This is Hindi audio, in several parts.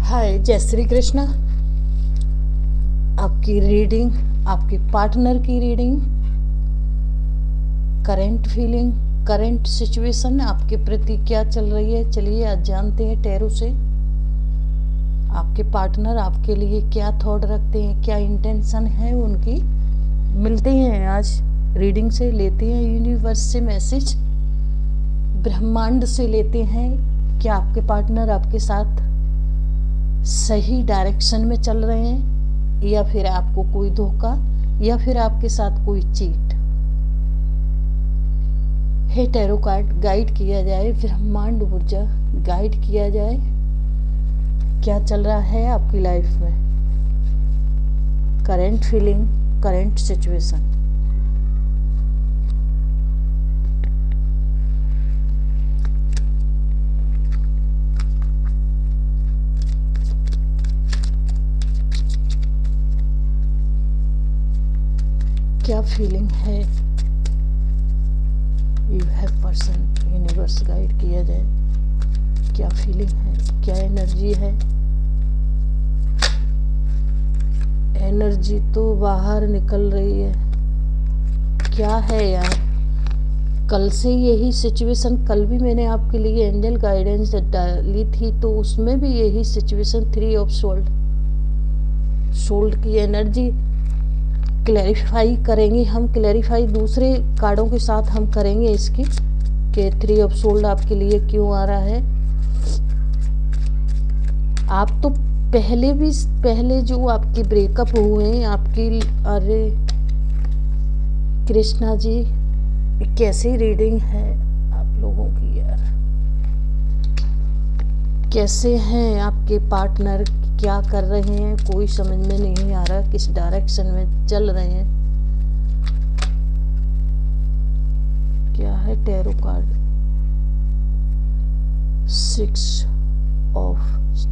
हाय, जय श्री कृष्णा। आपकी रीडिंग, आपके पार्टनर की reading, current feeling, current situation आपके प्रति क्या चल रही है, चलिए आज जानते हैं टैरो से। आपके पार्टनर आपके लिए क्या थॉट रखते हैं, क्या इंटेंशन है उनकी। मिलते हैं आज रीडिंग से, लेते हैं यूनिवर्स से मैसेज, ब्रह्मांड से लेते हैं। क्या आपके पार्टनर आपके साथ सही डायरेक्शन में चल रहे हैं, या फिर आपको कोई धोखा, या फिर आपके साथ कोई चीट। हे टैरो कार्ड, गाइड किया जाए, ब्रह्मांड ऊर्जा गाइड किया जाए, क्या चल रहा है आपकी लाइफ में। Current feeling, current situation. क्या फीलिंग है, you have person, universe guide किया जाए। क्या फीलिंग है, क्या एनर्जी है। एनर्जी तो बाहर निकल रही है। क्या है यार, कल से यही सिचुएशन, कल भी मैंने आपके लिए एंजल गाइडेंस डाली थी तो उसमें भी यही सिचुएशन, 3 ऑफ सोल्ड की एनर्जी क्लैरिफाई करेंगे हम। क्लैरिफाई दूसरे कार्डों के साथ हम करेंगे इसकी, कि 3 ऑफ सोल्ड आपके लिए क्यों आ रहा है। आप तो पहले जो आपके ब्रेकअप हुए हैं आपकी, अरे कृष्णा जी, कैसी रीडिंग है आप लोगों की यार। कैसे हैं आपके पार्टनर, क्या कर रहे हैं, कोई समझ में नहीं आ रहा, किस डायरेक्शन में चल रहे हैं। क्या है टैरो कार्ड, 6 ऑफ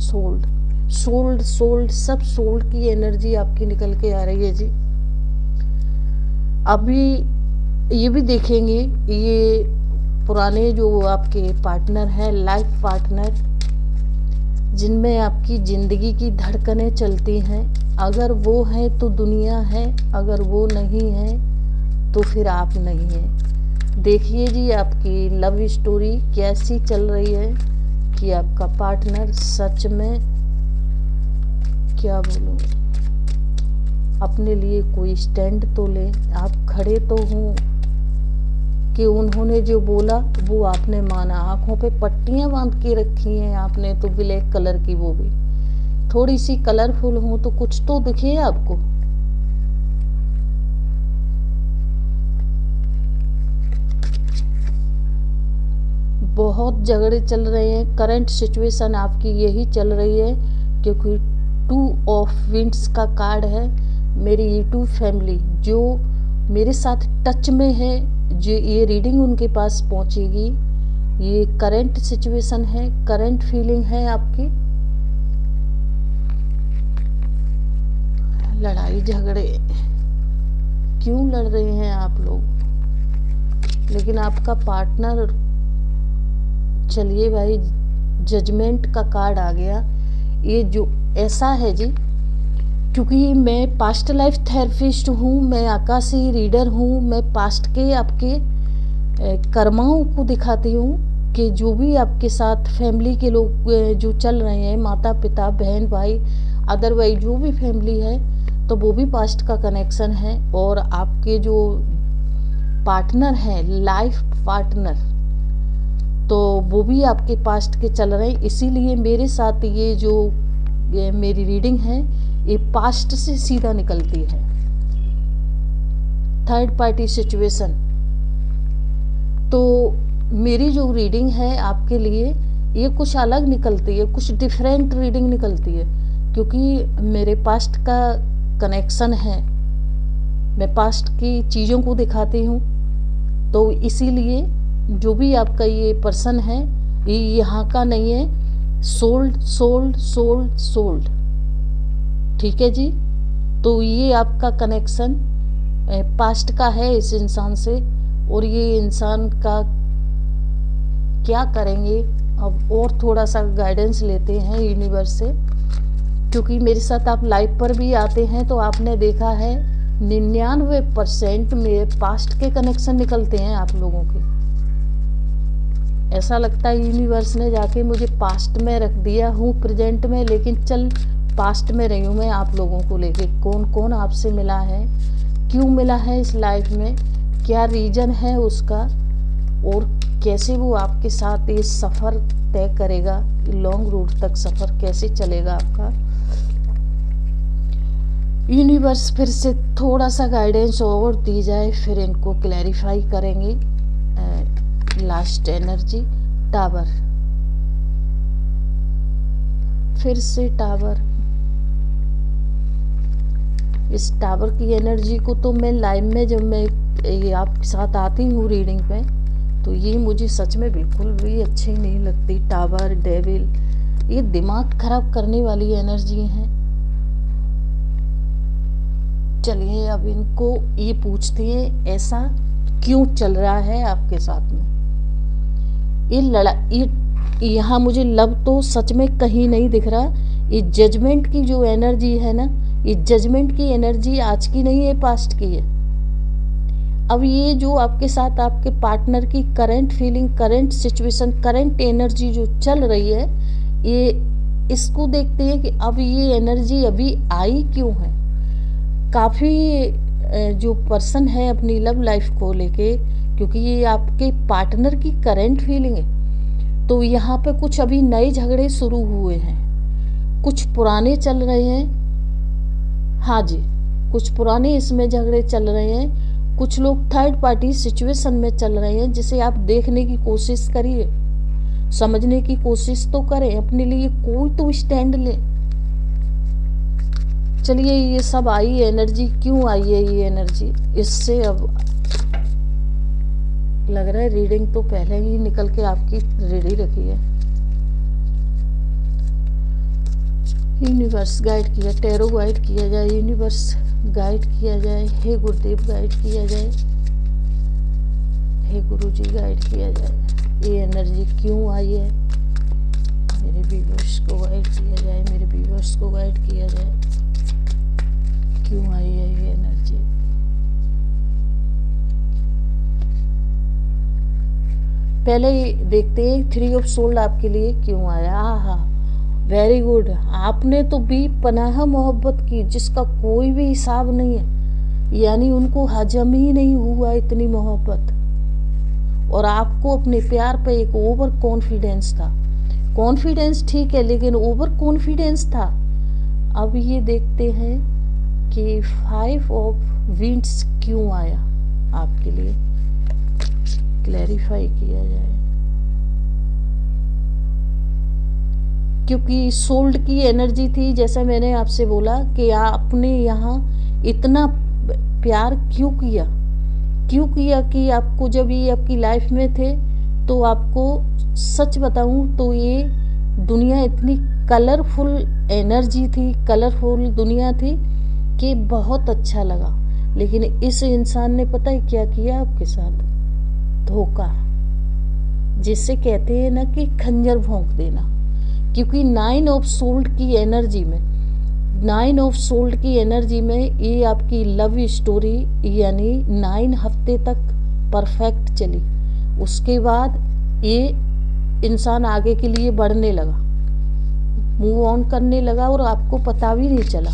सोल्ड, सब सोल्ड की एनर्जी आपकी निकल के आ रही है जी। अभी ये भी देखेंगे, ये पुराने जो आपके पार्टनर हैं, लाइफ पार्टनर, जिनमें आपकी ज़िंदगी की धड़कनें चलती हैं, अगर वो हैं तो दुनिया है, अगर वो नहीं है तो फिर आप नहीं हैं। देखिए जी आपकी लव स्टोरी कैसी चल रही है, कि आपका पार्टनर सच में, क्या बोलूं, अपने लिए कोई स्टैंड तो ले, आप खड़े तो हों, कि उन्होंने जो बोला वो आपने माना। आंखों पे पट्टियां बांध के रखी हैं आपने तो, ब्लैक कलर की, वो भी थोड़ी सी कलरफुल हो तो कुछ तो दिखे आपको। बहुत झगड़े चल रहे हैं, करंट सिचुएशन आपकी यही चल रही है, क्योंकि 2 ऑफ विंड्स का कार्ड है। मेरी E2 फैमिली जो मेरे साथ टच में है, जो ये रीडिंग उनके पास पहुंचेगी, ये करंट सिचुएशन है, करंट फीलिंग है आपकी। लड़ाई झगड़े क्यों लड़ रहे हैं आप लोग, लेकिन आपका पार्टनर, चलिए भाई, जजमेंट का कार्ड आ गया। ये जो ऐसा है जी, क्योंकि मैं पास्ट लाइफ थेरेपिस्ट हूँ, मैं आकाशी रीडर हूँ, मैं पास्ट के आपके कर्माओं को दिखाती हूँ, कि जो भी आपके साथ फैमिली के लोग जो चल रहे हैं, माता पिता बहन भाई, अदरवाइज जो भी फैमिली है, तो वो भी पास्ट का कनेक्शन है। और आपके जो पार्टनर हैं, लाइफ पार्टनर, तो वो भी आपके पास्ट के चल रहे हैं। इसीलिए मेरे साथ ये मेरी रीडिंग है, ये पास्ट से सीधा निकलती है। थर्ड पार्टी सिचुएशन, तो मेरी जो रीडिंग है आपके लिए, ये कुछ अलग निकलती है, कुछ डिफरेंट रीडिंग निकलती है, क्योंकि मेरे पास्ट का कनेक्शन है, मैं पास्ट की चीज़ों को दिखाती हूँ। तो इसीलिए जो भी आपका ये पर्सन है, ये यहाँ का नहीं है, सोल्ड, ठीक है जी। तो ये आपका कनेक्शन पास्ट का है इस इंसान से, और ये इंसान का क्या करेंगे, अब और थोड़ा सा गाइडेंस लेते हैं यूनिवर्स से, क्योंकि मेरे साथ आप लाइव पर भी आते हैं तो आपने देखा है 99% में पास्ट के कनेक्शन निकलते हैं आप लोगों के। ऐसा लगता है यूनिवर्स ने जाके मुझे पास्ट में रख दिया, हूँ प्रेजेंट में लेकिन चल पास्ट में रही हूँ मैं आप लोगों को लेके। कौन कौन आपसे मिला है, क्यों मिला है इस लाइफ में, क्या रीजन है उसका, और कैसे वो आपके साथ ये सफ़र तय करेगा, लॉन्ग रूट तक सफ़र कैसे चलेगा आपका। यूनिवर्स फिर से थोड़ा सा गाइडेंस और दी जाए, फिर इनको क्लैरिफाई करेंगे। लास्ट एनर्जी टावर, फिर से टावर। इस टावर की एनर्जी को तो मैं लाइव में जब मैं आपके साथ आती हूँ रीडिंग पे, तो ये मुझे सच में बिल्कुल भी अच्छी नहीं लगती। टावर, डेविल, ये दिमाग खराब करने वाली एनर्जी हैं। चलिए अब इनको ये पूछते हैं ऐसा क्यों चल रहा है आपके साथ में। ये यहाँ मुझे लव तो सच में कहीं नहीं दिख रहा। ये जजमेंट की जो एनर्जी है ना, ये जजमेंट की एनर्जी आज की नहीं है, पास्ट की है। अब ये जो आपके साथ आपके पार्टनर की current feeling, current situation, current energy जो चल रही है, ये इसको देखते हैं कि अब ये एनर्जी अभी आई क्यों है। काफ़ी जो पर्सन है अपनी लव लाइफ को लेके, क्योंकि ये आपके पार्टनर की करंट फीलिंग है, तो यहाँ पे कुछ अभी नए झगड़े शुरू हुए हैं, कुछ पुराने चल रहे हैं। हाँ जी, कुछ पुराने इसमें झगड़े चल रहे हैं। कुछ लोग थर्ड पार्टी सिचुएशन में चल रहे हैं, जिसे आप देखने की कोशिश करिए, समझने की कोशिश तो करें, अपने लिए कोई तो स्टैंड लें। चलिए ये सब आई एनर्जी, क्यों आई है ये एनर्जी, इससे अब लग रहा है रीडिंग तो पहले ही निकल के आपकी रेडी रखी है। यूनिवर्स गाइड किया, टैरो गाइड किया जाए, यूनिवर्स गाइड किया जाए, हे गुरुदेव गाइड किया जाए, हे गुरुजी गाइड किया जाए। ये एनर्जी क्यों आई है, मेरे व्यूअर्स को गाइड किया जाए, मेरे व्यूअर्स को गाइड किया जाए, क्यों आई है ये एनर्जी। पहले देखते हैं 3 ऑफ सोल्ड आपके लिए क्यों आया। हाँ, वेरी गुड। आपने तो भी पनाह मोहब्बत की जिसका कोई भी हिसाब नहीं है, यानी उनको हजम ही नहीं हुआ इतनी मोहब्बत, और आपको अपने प्यार पे एक ओवर कॉन्फिडेंस था। कॉन्फिडेंस ठीक है, लेकिन ओवर कॉन्फिडेंस था। अब ये देखते हैं कि 5 ऑफ विंड्स क्यों आया आपके लिए, क्लैरिफाई किया जाए। क्योंकि सोल्ड की एनर्जी थी, जैसा मैंने आपसे बोला कि आपने यहाँ इतना प्यार क्यों किया कि आपको जब ये आपकी लाइफ में थे, तो आपको सच बताऊं तो ये दुनिया इतनी कलरफुल एनर्जी थी, कलरफुल दुनिया थी कि बहुत अच्छा लगा। लेकिन इस इंसान ने पता है क्या किया आपके साथ, धोखा, जिसे कहते हैं ना कि खंजर भोंक देना। क्योंकि 9 ऑफ सोल्ड की एनर्जी में, 9 ऑफ सोल्ड की एनर्जी में ये आपकी लव स्टोरी यानी 9 हफ्ते तक परफेक्ट चली। उसके बाद ये इंसान आगे के लिए बढ़ने लगा, मूव ऑन करने लगा, और आपको पता भी नहीं चला।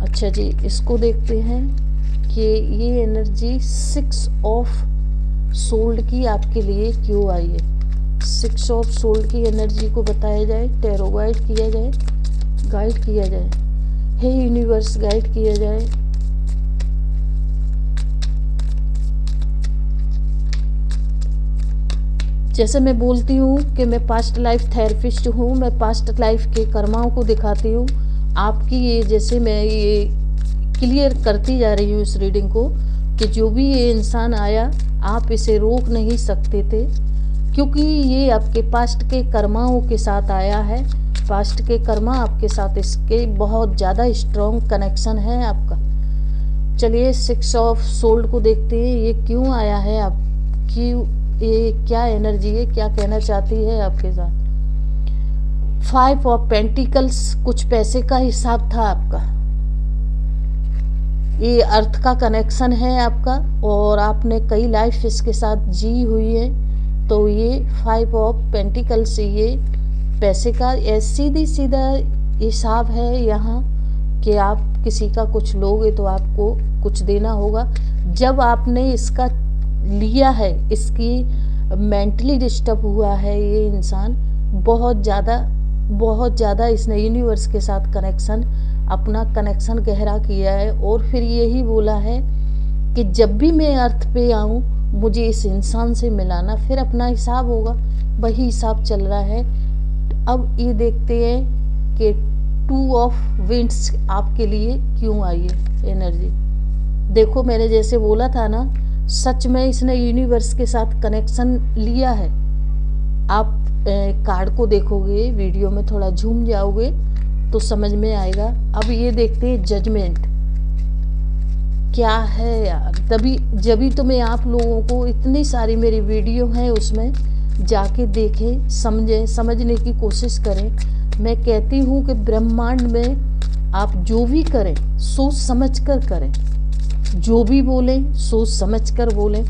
अच्छा जी, इसको देखते हैं कि ये एनर्जी 6 ऑफ सोल्ड की आपके लिए क्यों आई है। 6 ऑफ सोल्ड की एनर्जी को बताया जाए, टैरो गाइड किया जाए, गाइड किया जाए, हे यूनिवर्स गाइड किया जाए। जैसे मैं बोलती हूँ कि मैं पास्ट लाइफ थेरेपिस्ट हूँ, मैं पास्ट लाइफ के कर्माओं को दिखाती हूँ आपकी, ये जैसे मैं ये क्लियर करती जा रही हूँ इस रीडिंग को कि जो भी ये इंसान आया आप इसे रोक नहीं सकते थे, क्योंकि ये आपके पास्ट के कर्माओं के साथ आया है। पास्ट के कर्मा आपके साथ, इसके बहुत ज़्यादा स्ट्रॉन्ग कनेक्शन है आपका। चलिए 6 ऑफ सोल्ड को देखते हैं, ये क्यों आया है आपकी ये क्या एनर्जी है, क्या कहना चाहती है आपके साथ। 5 ऑफ पेंटिकल्स, कुछ पैसे का हिसाब था आपका, ये अर्थ का कनेक्शन है आपका और आपने कई लाइफ इसके साथ जी हुई है। तो ये 5 ऑफ पेंटिकल्स, ये पैसे का सीधी सीधा हिसाब है यहाँ कि आप किसी का कुछ लोगे तो आपको कुछ देना होगा। जब आपने इसका लिया है, इसकी मेंटली डिस्टर्ब हुआ है ये इंसान, बहुत ज़्यादा इसने यूनिवर्स के साथ अपना कनेक्शन गहरा किया है और फिर यही बोला है कि जब भी मैं अर्थ पे आऊँ मुझे इस इंसान से मिलाना, फिर अपना हिसाब होगा। वही हिसाब चल रहा है। अब ये देखते हैं कि 2 ऑफ विंड्स आपके लिए क्यों आई है एनर्जी। देखो मैंने जैसे बोला था ना, सच में इसने यूनिवर्स के साथ कनेक्शन लिया है। आप कार्ड को देखोगे, वीडियो में थोड़ा झूम जाओगे तो समझ में आएगा। अब ये देखते हैं जजमेंट क्या है यार। जभी तो मैं आप लोगों को, इतनी सारी मेरी वीडियो हैं उसमें जाके देखें, समझें, समझने की कोशिश करें। मैं कहती हूँ कि ब्रह्मांड में आप जो भी करें सोच समझ कर करें, जो भी बोलें सोच समझ कर बोलें,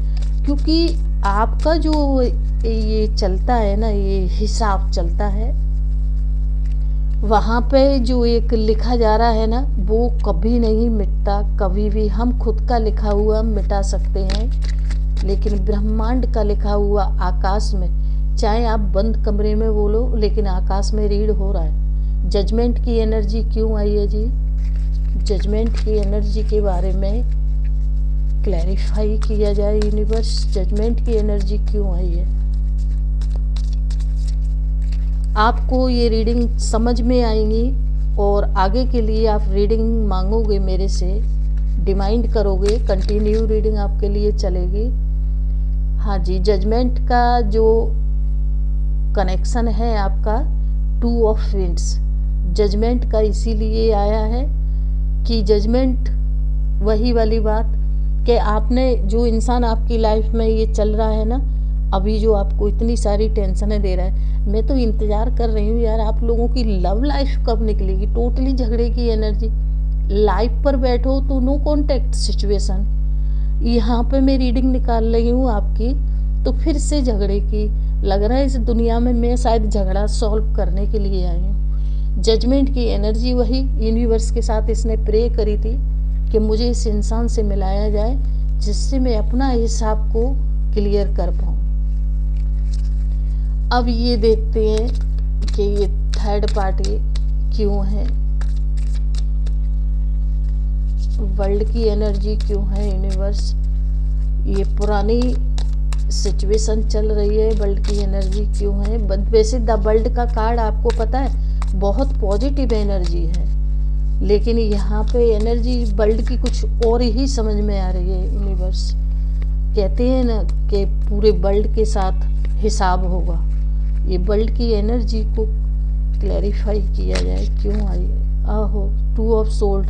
क्योंकि आपका जो ये चलता है ना, ये हिसाब चलता है, वहाँ पे जो एक लिखा जा रहा है ना, वो कभी नहीं मिटता। कभी भी हम खुद का लिखा हुआ मिटा सकते हैं, लेकिन ब्रह्मांड का लिखा हुआ आकाश में, चाहे आप बंद कमरे में बोलो लेकिन आकाश में रीड हो रहा है। जजमेंट की एनर्जी क्यों आई है जी? जजमेंट की एनर्जी के बारे में क्लैरिफाई किया जाए यूनिवर्स, जजमेंट की एनर्जी क्यों आई है। आपको ये रीडिंग समझ में आएंगी और आगे के लिए आप रीडिंग मांगोगे मेरे से, डिमांड करोगे, कंटिन्यू रीडिंग आपके लिए चलेगी। हाँ जी, जजमेंट का जो कनेक्शन है आपका 2 ऑफ विंड्स, जजमेंट का इसीलिए आया है कि जजमेंट वही वाली बात कि आपने जो इंसान आपकी लाइफ में ये चल रहा है ना, अभी जो आपको इतनी सारी टेंशनें दे रहा है, मैं तो इंतज़ार कर रही हूँ यार आप लोगों की लव लाइफ कब निकलेगी। टोटली झगड़े की एनर्जी, लाइफ पर बैठो तो नो कॉन्टैक्ट सिचुएशन, यहाँ पे मैं रीडिंग निकाल रही हूँ आपकी तो फिर से झगड़े की। लग रहा है इस दुनिया में मैं शायद झगड़ा सॉल्व करने के लिए आई हूँ। जजमेंट की एनर्जी वही यूनिवर्स के साथ इसने प्रे करी थी कि मुझे इस इंसान से मिलाया जाए जिससे मैं अपना हिसाब को क्लियर कर पाऊँ। अब ये देखते हैं कि ये थर्ड पार्टी क्यों है, वर्ल्ड की एनर्जी क्यों है यूनिवर्स। ये पुरानी सिचुएशन चल रही है, वर्ल्ड की एनर्जी क्यों है। वैसे द वर्ल्ड का कार्ड आपको पता है बहुत पॉजिटिव एनर्जी है, लेकिन यहाँ पे एनर्जी वर्ल्ड की कुछ और ही समझ में आ रही है। यूनिवर्स कहते हैं ना कि पूरे वर्ल्ड के साथ हिसाब होगा। ये वर्ल्ड की एनर्जी को क्लैरिफाई किया जाए क्यों आई है। आहो 2 of sold,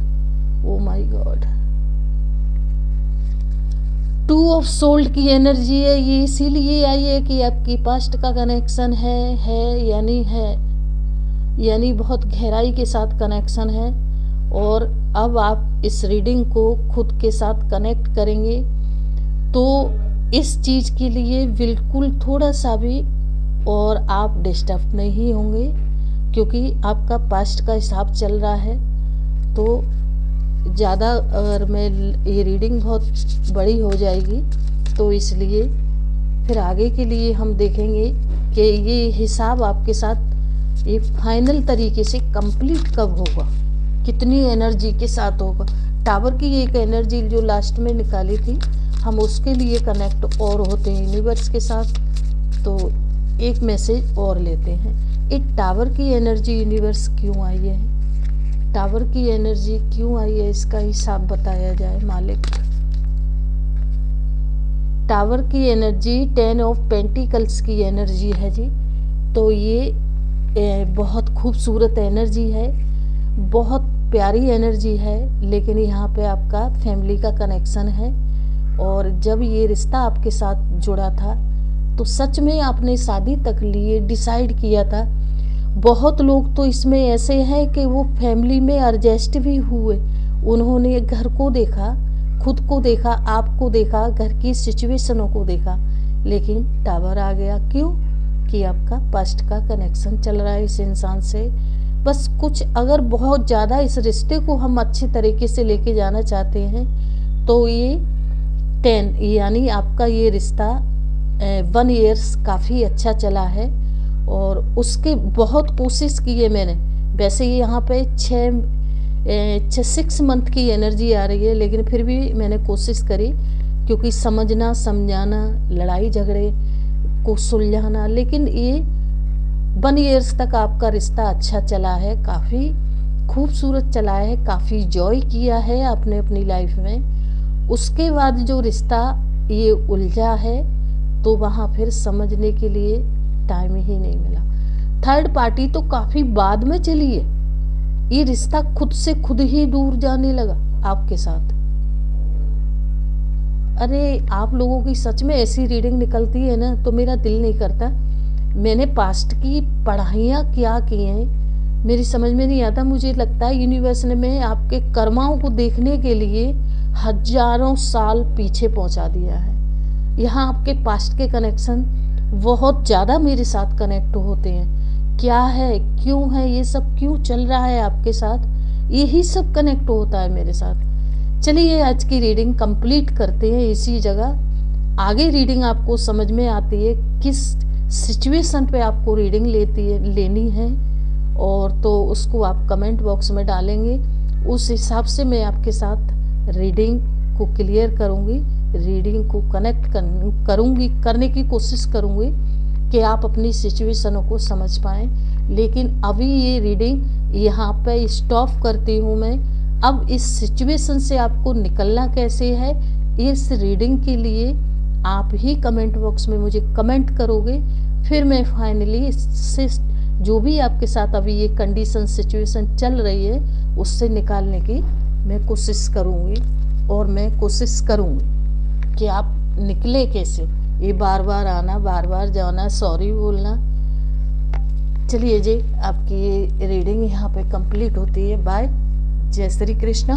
oh my God, 2 of sold की एनर्जी है। ये इसीलिए आई है कि आपकी पास्ट का कनेक्शन है यानी बहुत गहराई के साथ कनेक्शन है। और अब आप इस रीडिंग को खुद के साथ कनेक्ट करेंगे तो इस चीज़ के लिए बिल्कुल थोड़ा सा भी और आप डिस्टर्ब नहीं होंगे, क्योंकि आपका पास्ट का हिसाब चल रहा है। तो ज़्यादा अगर मैं ये रीडिंग बहुत बड़ी हो जाएगी तो इसलिए फिर आगे के लिए हम देखेंगे कि ये हिसाब आपके साथ ये फाइनल तरीके से कंप्लीट कब होगा, कितनी एनर्जी के साथ होगा। टावर की एक एनर्जी जो लास्ट में निकाली थी, हम उसके लिए कनेक्ट और होते हैं यूनिवर्स के साथ। तो एक मैसेज और लेते हैं। एक टावर की एनर्जी यूनिवर्स क्यों आई है, टावर की एनर्जी क्यों आई है, इसका हिसाब बताया जाए मालिक। टावर की एनर्जी 10 ऑफ पेंटिकल्स की एनर्जी है जी। तो ये बहुत खूबसूरत एनर्जी है, बहुत प्यारी एनर्जी है, लेकिन यहाँ पे आपका फैमिली का कनेक्शन है। और जब ये रिश्ता आपके साथ जुड़ा था तो सच में आपने शादी तक लिए डिसाइड किया था। बहुत लोग तो इसमें ऐसे हैं कि वो फैमिली में एडजस्ट भी हुए, उन्होंने घर को देखा, खुद को देखा, आपको देखा, घर की सिचुएशनों को देखा, लेकिन टावर आ गया। क्यों? कि आपका पास्ट का कनेक्शन चल रहा है इस इंसान से। बस कुछ अगर बहुत ज़्यादा इस रिश्ते को हम अच्छे तरीके से लेके जाना चाहते हैं तो ये 10 यानी आपका ये रिश्ता 1 ईयर्स काफ़ी अच्छा चला है और उसके बहुत कोशिश की है मैंने। वैसे ये यहाँ पे 6 मंथ की एनर्जी आ रही है, लेकिन फिर भी मैंने कोशिश करी, क्योंकि समझना, समझाना, लड़ाई झगड़े को सुलझाना। लेकिन ये 1 ईयर्स तक आपका रिश्ता अच्छा चला है, काफ़ी खूबसूरत चला है, काफ़ी जॉय किया है आपने अपनी लाइफ में। उसके बाद जो रिश्ता ये उलझा है तो वहाँ फिर समझने के लिए टाइम ही नहीं मिला। थर्ड पार्टी तो काफ़ी बाद में चली है, ये रिश्ता खुद से खुद ही दूर जाने लगा आपके साथ। अरे आप लोगों की सच में ऐसी रीडिंग निकलती है ना तो मेरा दिल नहीं करता। मैंने पास्ट की पढ़ाइयाँ क्या की हैं मेरी समझ में नहीं आता। मुझे लगता है यूनिवर्स ने में आपके कर्माओं को देखने के लिए हजारों साल पीछे पहुंचा दिया है। यहाँ आपके पास्ट के कनेक्शन बहुत ज़्यादा मेरे साथ कनेक्ट होते हैं। क्या है, क्यों है, ये सब क्यों चल रहा है आपके साथ, यही सब कनेक्ट होता है मेरे साथ। चलिए आज की रीडिंग कंप्लीट करते हैं इसी जगह। आगे रीडिंग आपको समझ में आती है किस सिचुएशन पे आपको रीडिंग लेनी है, और तो उसको आप कमेंट बॉक्स में डालेंगे, उस हिसाब से मैं आपके साथ रीडिंग को क्लियर करूँगी, रीडिंग को कनेक्ट करने की कोशिश करूँगी कि आप अपनी सिचुएशनों को समझ पाएँ। लेकिन अभी ये रीडिंग यहाँ पे स्टॉप करती हूँ मैं। अब इस सिचुएशन से आपको निकलना कैसे है, इस रीडिंग के लिए आप ही कमेंट बॉक्स में मुझे कमेंट करोगे, फिर मैं फाइनली इससे जो भी आपके साथ अभी ये कंडीशन सिचुएशन चल रही है उससे निकालने की मैं कोशिश करूँगी, और मैं कोशिश करूँगी कि आप निकले कैसे। ये बार बार आना, बार बार जाना, सॉरी बोलना। चलिए जी, आपकी ये रीडिंग यहाँ पे कंप्लीट होती है। बाय, जय श्री कृष्णा।